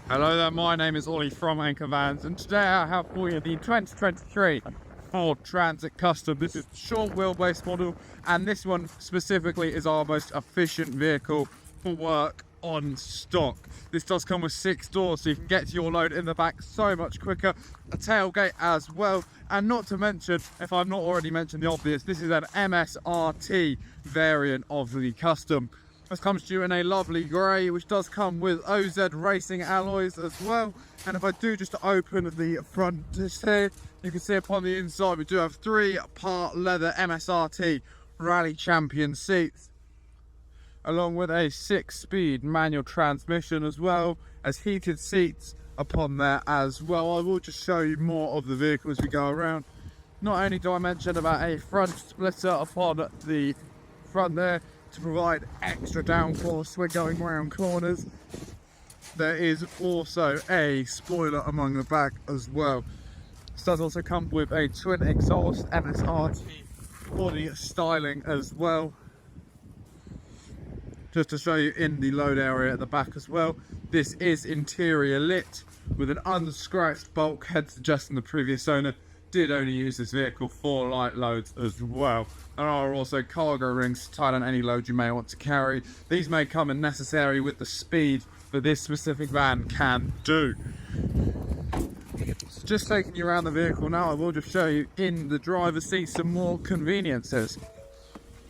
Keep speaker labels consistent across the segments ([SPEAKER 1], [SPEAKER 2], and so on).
[SPEAKER 1] Hello there, my name is Ollie from Anchor Vans, and today I have for you the 2023 Ford Transit Custom. This is the short wheelbase model, and this one specifically is our most efficient vehicle for work on stock. This does come with 6 doors, so you can get to your load in the back so much quicker. A tailgate as well, and not to mention, if I've not already mentioned the obvious, this is an MSRT variant of the Custom. This comes to you in a lovely grey, which does come with OZ Racing alloys as well. And if I do just open the front just here, you can see upon the inside we do have 3-part leather MSRT Rally Champion seats, along with a 6-speed manual transmission, as well as heated seats upon there as well. I will just show you more of the vehicle as we go around. Not only do I mention about a front splitter upon the front there, to provide extra downforce when going around corners, there is also a spoiler among the back as well. This does also come with a twin exhaust MSRT body styling as well, just to show you in the load area at the back as well. This is interior lit with an unscratched bulkhead, suggesting the previous owner did only use this vehicle for light loads as well. There are also cargo rings to tie down any load you may want to carry. These may come in necessary with the speed that this specific van can do. So just taking you around the vehicle now, I will just show you in the driver's seat some more conveniences.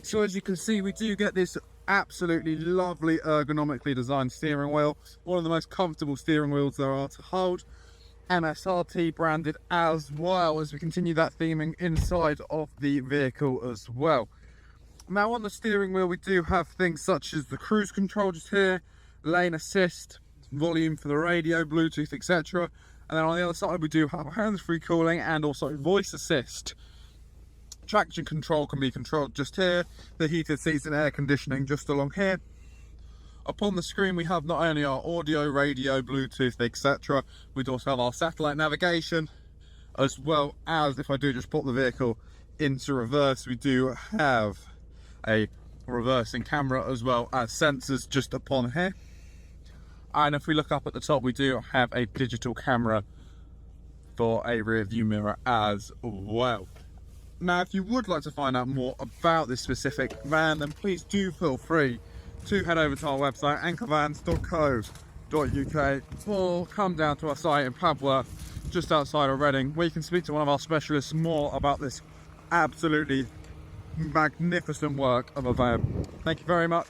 [SPEAKER 1] So as you can see, we do get this absolutely lovely ergonomically designed steering wheel, one of the most comfortable steering wheels there are to hold. MSRT branded as well, as we continue that theming inside of the vehicle as well. Now on the steering wheel we do have things such as the cruise control just here, lane assist, volume for the radio, Bluetooth, etc. And then on the other side we do have hands-free cooling and also voice assist. Traction control can be controlled just here, the heated seats and air conditioning just along here. Upon the screen we have not only our audio, radio, Bluetooth, etc. we also have our satellite navigation, as well as, if I do just put the vehicle into reverse, we do have a reversing camera as well as sensors just upon here. And if we look up at the top, we do have a digital camera for a rear view mirror as well. Now if you would like to find out more about this specific van, then please do feel free to head over to our website, anchorvans.co.uk, or come down to our site in Pabworth, just outside of Reading, where you can speak to one of our specialists more about this absolutely magnificent work of a van. Thank you very much.